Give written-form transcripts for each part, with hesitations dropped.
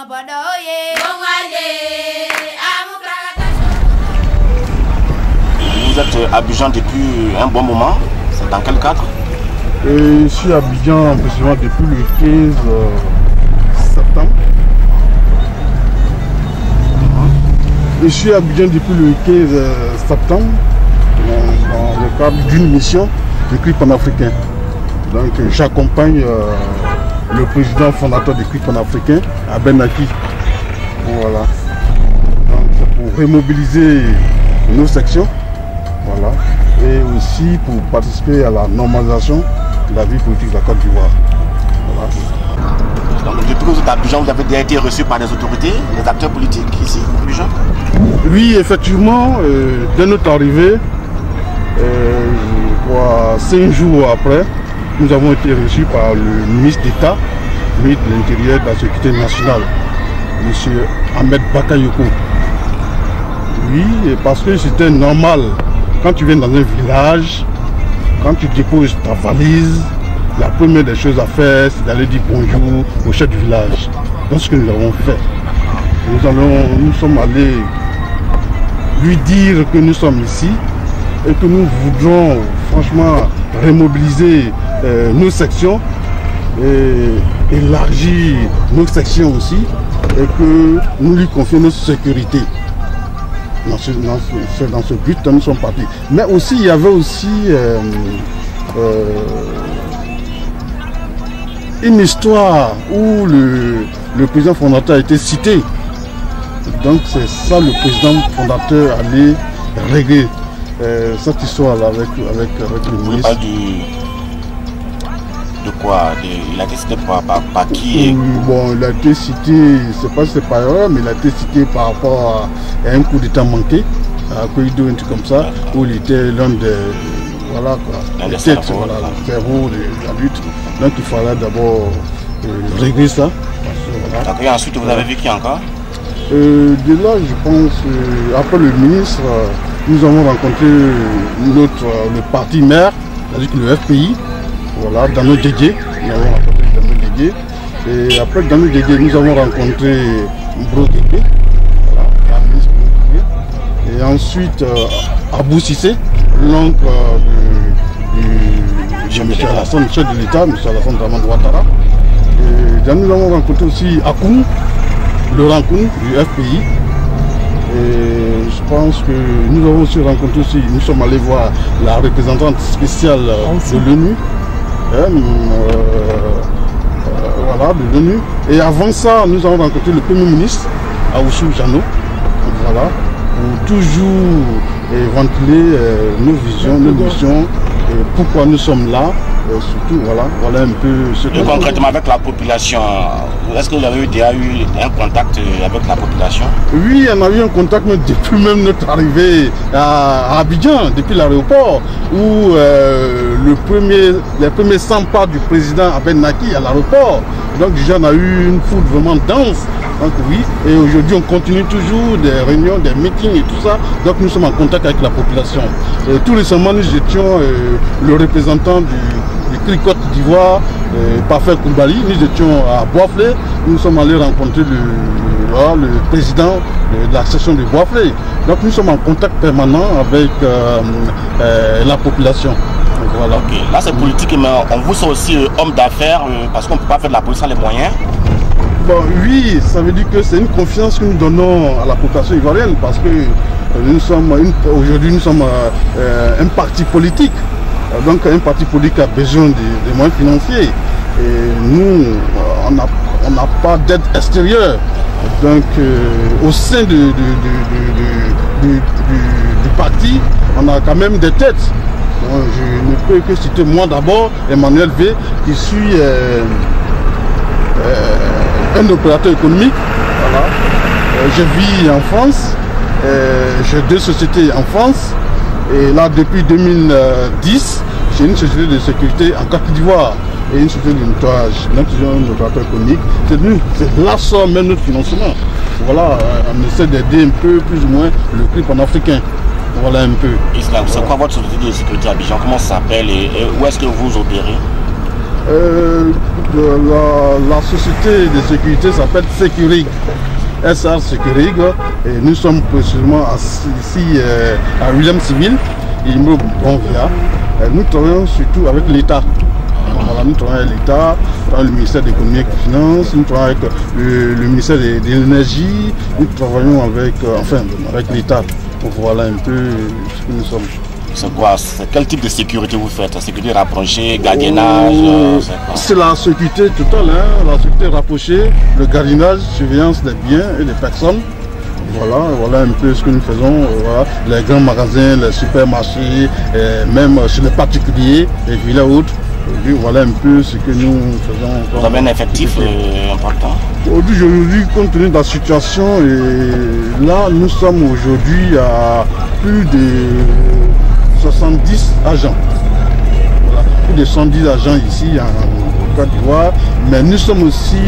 Vous êtes à Abidjan depuis un bon moment. C'est dans quel cadre? Je suis à Abidjan précisément depuis le 15 septembre. Je suis à Abidjan depuis le 15 septembre dans le cadre d'une mission du CRI panafricain. Donc j'accompagne le président fondateur du CRI panafricain, Abed Naki. Voilà. Donc c'est pour remobiliser nos sections. Voilà. Et aussi pour participer à la normalisation de la vie politique de la Côte d'Ivoire. Voilà. Donc, depuis que vous êtes à Abidjan, vous avez déjà été reçu par des autorités, des acteurs politiques ici à Abidjan? Oui, effectivement, dès notre arrivée, je crois 5 jours après, nous avons été reçus par le ministre d'État, ministre de l'Intérieur et de la Sécurité nationale, M. Ahmed Bakayoko. Oui, parce que c'était normal. Quand tu viens dans un village, quand tu déposes ta valise, la première des choses à faire, c'est d'aller dire bonjour au chef du village. C'est ce que nous avons fait. Nous sommes allés lui dire que nous sommes ici et que nous voudrons franchement remobiliser nos sections et élargir nos sections aussi et que nous lui confions notre sécurité. C'est dans ce but que nous sommes partis. Mais aussi, il y avait aussi une histoire où le président fondateur a été cité. Donc c'est ça le président fondateur allait régler cette histoire-là avec le ministre. De quoi? Il a été cité par qui? Bon, il a été cité, je ne sais pas si c'est par erreur, mais il a été cité par rapport à un coup d'état manqué, à Koïdo, un truc comme ça, où il était l'un des, voilà quoi, les têtes, voilà, le cerveau de la lutte. Donc il fallait d'abord régler ça. Voilà. Et ensuite vous avez vu qui encore? De là, je pense, après le ministre, nous avons rencontré le parti maire, c'est-à-dire le FPI. Voilà, dans nos dédiés, nous avons rencontré dans nos dédiés. Et après, dans nos dédiés, nous avons rencontré Mbro Guépé, voilà, la ministre Mbro Guépé. Et ensuite, Abou Sissé, l'oncle de M. Alassane, chef de l'État, M. Alassane Dramane Ouattara. Et nous avons rencontré aussi Akoum, Laurent Koum, du FPI. Et je pense que nous avons aussi rencontré aussi, nous sommes allés voir la représentante spéciale de l'ONU. Voilà, de l'ONU. Et avant ça, nous avons rencontré le Premier ministre, Aoussou Jano, voilà, pour toujours ventiler nos visions, nos missions, et pourquoi nous sommes là, surtout, voilà un peu ce que... Et concrètement avec la population, est-ce que vous avez déjà eu un contact avec la population? Oui, on a eu un contact depuis même notre arrivée à Abidjan, depuis l'aéroport, où les premiers 100 pas du président Abed Naki à l'aéroport. Donc déjà on a eu une foule vraiment dense. Donc oui, et aujourd'hui on continue toujours des réunions, des meetings et tout ça. Donc nous sommes en contact avec la population. Et tout récemment nous étions le représentant du CRI Côte d'Ivoire, Parfait Koumbali. Nous étions à Boisflé. Nous sommes allés rencontrer le président de la section de Boisflé. Donc nous sommes en contact permanent avec la population. Voilà. Okay. Là c'est politique, mais on vous sent aussi homme d'affaires parce qu'on ne peut pas faire de la police sans les moyens. Bon, oui, ça veut dire que c'est une confiance que nous donnons à la population ivoirienne parce que aujourd'hui nous sommes un parti politique. Donc un parti politique a besoin des moyens financiers. Et nous, on n'a pas d'aide extérieure. Donc au sein du parti, on a quand même des têtes. Donc, je ne peux que citer moi d'abord, Emmanuel V, qui suis un opérateur économique. Voilà. Je vis en France, j'ai 2 sociétés en France. Et là, depuis 2010, j'ai une société de sécurité en Côte d'Ivoire et une société de nettoyage. Notre opérateur économique, c'est là sort même notre financement. Voilà, on essaie d'aider un peu, plus ou moins, le CRI panafricain. Voilà un peu. Islam, c'est quoi votre société de sécurité à Abidjan? Comment ça s'appelle et où est-ce que vous opérez? La société de sécurité s'appelle Securig, SR Securig, et nous sommes précisément ici à William Civil, immeuble Bonvia. Nous travaillons surtout avec l'État. Voilà, nous travaillons avec l'État, le ministère de l'économie et des finances, nous travaillons avec le ministère de l'énergie, nous travaillons avec l'État. Voilà un peu ce que nous sommes. C'est quoi? Quel type de sécurité vous faites? Sécurité rapprochée, gardiennage? C'est la sécurité totale, hein, la sécurité rapprochée, le gardiennage, surveillance des biens et des personnes. Voilà un peu ce que nous faisons. Voilà, les grands magasins, les supermarchés, même chez les particuliers, les villas autres. Voilà un peu ce que nous faisons. Vous avez un effectif important? Aujourd'hui, compte tenu de la situation, et là, nous sommes aujourd'hui à plus de 70 agents. Voilà, plus de 110 agents ici en Côte d'Ivoire. Mais nous sommes aussi,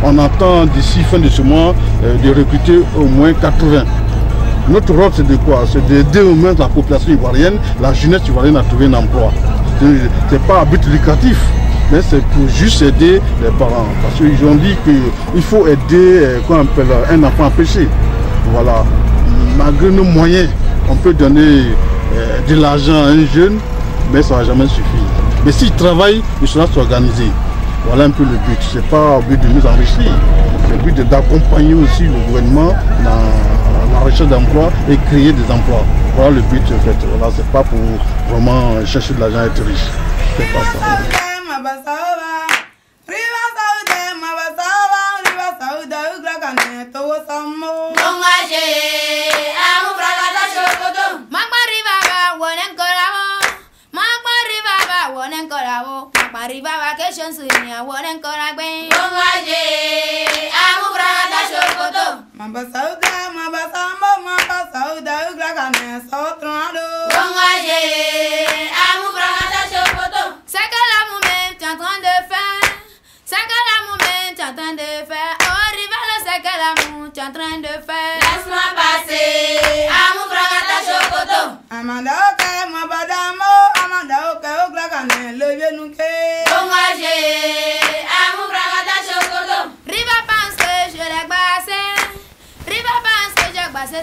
on attend d'ici fin de ce mois de recruter au moins 80. Notre rôle, c'est de quoi? C'est d'aider au moins la population ivoirienne, la jeunesse ivoirienne à trouver un emploi. Ce n'est pas à but lucratif, mais c'est pour juste aider les parents. Parce qu'ils ont dit qu'il faut aider un enfant à pécher. Voilà. Malgré nos moyens, on peut donner de l'argent à un jeune, mais ça ne va jamais suffire. Mais s'il travaille, il sera s'organiser. Voilà un peu le but. Ce n'est pas au but de nous enrichir. C'est le but d'accompagner aussi le gouvernement dans la recherche d'emploi et créer des emplois. Voilà le but en fait. Voilà, c'est pas pour vraiment chercher de l'argent et être riche. C'est pas ça.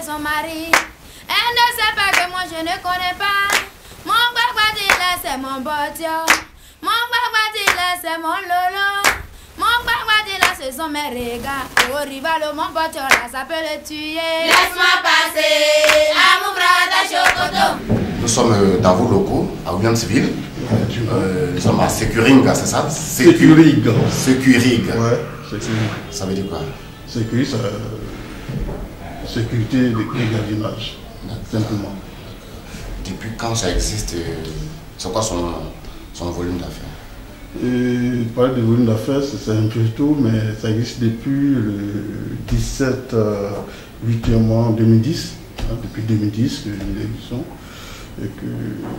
Son mari, elle ne sait pas que moi je ne connais pas. Mon guaguadile c'est mon botio, mon guaguadile c'est mon lolo, mon guaguadile ce sont mes regards. Au rival mon botio là ça peut le tuer. Laisse-moi passer à mon bras chocoto. Nous sommes dans vos locaux à William Civil. Nous sommes à Securig, c'est ça? Securig. Securig. Ouais, Securig. Ça veut dire quoi? Securig, ça... sécurité des gardiennages, simplement. Depuis quand ça existe? C'est quoi son volume d'affaires? Parler de volume d'affaires, c'est un peu tôt, mais ça existe depuis le 17 8e mois 2010, hein, depuis 2010 que nous existons, et que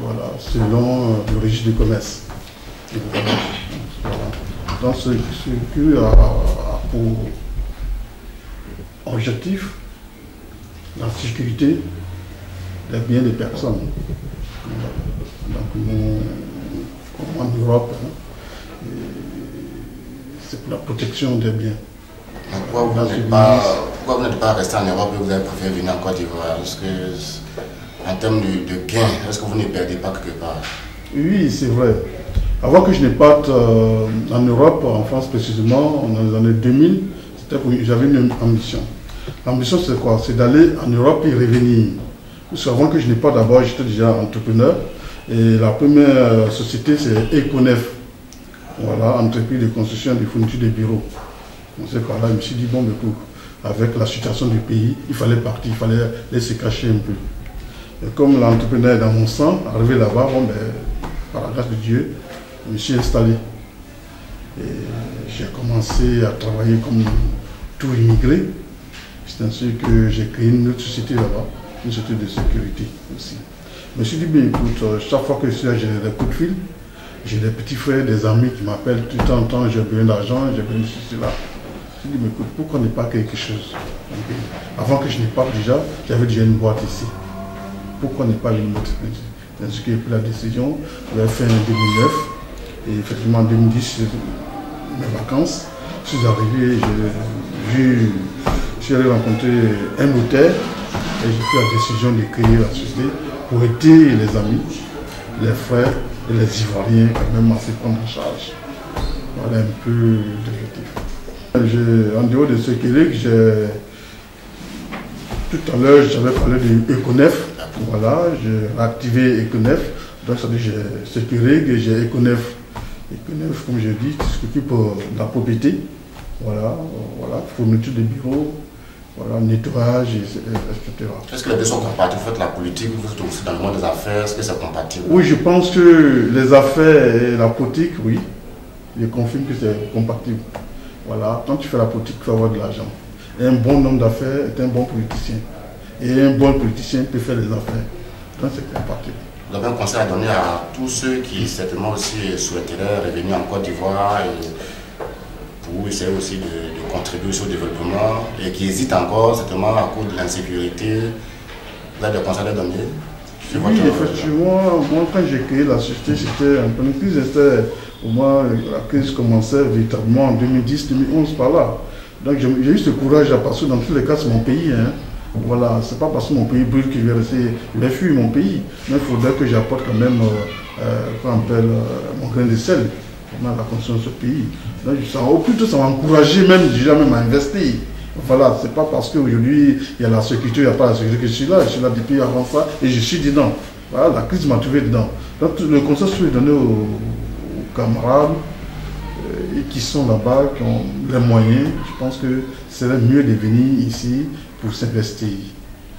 voilà, selon le registre du commerce. Et voilà. Donc ce qui a pour objectif la sécurité des biens des personnes. Donc nous, comme en Europe, hein, c'est pour la protection des biens. Pourquoi vous n'êtes pas resté en Europe et vous avez préféré venir en Côte d'Ivoire? Parce que en termes de gains, est-ce que vous ne perdez pas quelque part? Oui, c'est vrai. Avant que je ne parte en Europe, en France précisément, dans les années 2000, j'avais une ambition. L'ambition, c'est quoi? C'est d'aller en Europe et revenir. Parce qu'avant que je n'ai pas d'abord, j'étais déjà entrepreneur. Et la première société, c'est Econef. Voilà, entreprise de construction et de fourniture de bureaux. On sait par là, je me suis dit, bon, mais avec la situation du pays, il fallait partir, il fallait laisser cacher un peu. Et comme l'entrepreneur est dans mon sang, arrivé là-bas, bon, ben, par la grâce de Dieu, je me suis installé. Et j'ai commencé à travailler comme tout immigré. C'est ainsi que j'ai créé une autre société là-bas, une société de sécurité aussi. Je me suis dit, bien écoute, chaque fois que je suis là, j'ai des coups de fil. J'ai des petits frères, des amis qui m'appellent tout le temps, j'ai besoin d'argent, j'ai besoin de ceci, là. Je me suis dit, mais écoute, pourquoi ne pas quelque chose? Donc, avant que je n'ai pas déjà, j'avais déjà une boîte ici. Pourquoi ne pas une autre? C'est ainsi que j'ai pris la décision, j'avais fait en 2009. Et effectivement, en 2010, mes vacances, je suis arrivé, je suis allé rencontrer un notaire et j'ai pris la décision de créer la société pour aider les amis, les frères et les Ivoiriens quand même à se prendre en charge. Voilà un peu l'objectif. En dehors de ce qu'il tout à l'heure, j'avais parlé de Econef. Voilà, j'ai activé Econef. Donc, ça veut dire j'ai Sécurég et j'ai Econef. Econef, comme je dis, qui s'occupe de la propriété. Voilà, fourniture de bureaux, voilà, nettoyage, etc. Est-ce que les deux sont compatibles? Vous faites la politique, vous êtes aussi dans le monde des affaires, est-ce que c'est compatible? Oui, je pense que les affaires et la politique, oui. Je confirme que c'est compatible. Voilà, quand tu fais la politique, il faut avoir de l'argent. Et un bon homme d'affaires est un bon politicien. Et un bon politicien peut faire des affaires. Donc c'est compatible. Vous avez un conseil à donner à tous ceux qui certainement aussi souhaiteraient revenir en Côte d'Ivoire pour essayer aussi de contribuer au développement et qui hésitent encore certainement à cause de l'insécurité? Vous avez des conseils à donner? Oui, effectivement, moi quand j'ai créé la société, c'était un peu une crise. Au moins, la crise commençait véritablement en 2010-2011 par là. Donc j'ai eu ce courage à passer dans tous les cas, c'est mon pays. Hein. Voilà, c'est pas parce que mon pays brûle que je vais rester. Je vais fuir mon pays. Mais il faudrait que j'apporte quand même mon grain de sel dans la construction de ce pays. Donc, au plus tôt, ça m'a encouragé même déjà même à investir. Voilà, c'est pas parce qu'aujourd'hui il y a la sécurité, il n'y a pas la sécurité que je suis là depuis avant ça et je suis dedans. Voilà, la crise m'a trouvé dedans. Donc le conseil que je vais donner aux camarades qui sont là-bas, qui ont les moyens, je pense que c'est mieux de venir ici pour s'investir.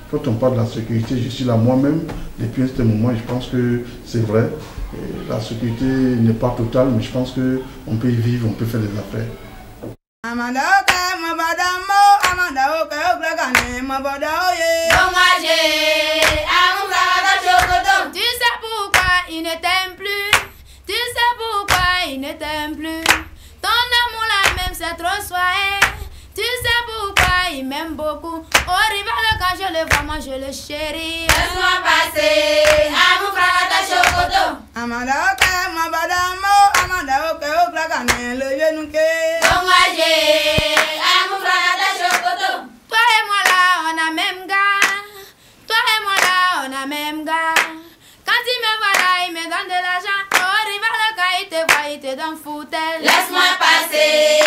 Quand on parle de la sécurité, je suis là moi-même depuis un certain moment, je pense que c'est vrai. Et la sécurité n'est pas totale, mais je pense qu'on peut y vivre, on peut faire des affaires. Tu sais pourquoi il ne t'aime plus? Tu sais pourquoi il ne t'aime plus? Ton amour là même c'est trop soigné. Tu sais pourquoi il m'aime beaucoup? Au rival quand je le vois, moi je le chéris. Laisse-moi passer, amour fragata chocoto. Amanda ok, ma badamo, Amanda ok, oklakane, le genou que. Amour fragata chocoto. Toi et moi là, on a même gars. Toi et moi là, on a même gars. Quand il me voit là, il me donne de l'argent. Au rival quand il te voit, il te donne foutel. Laisse-moi passer.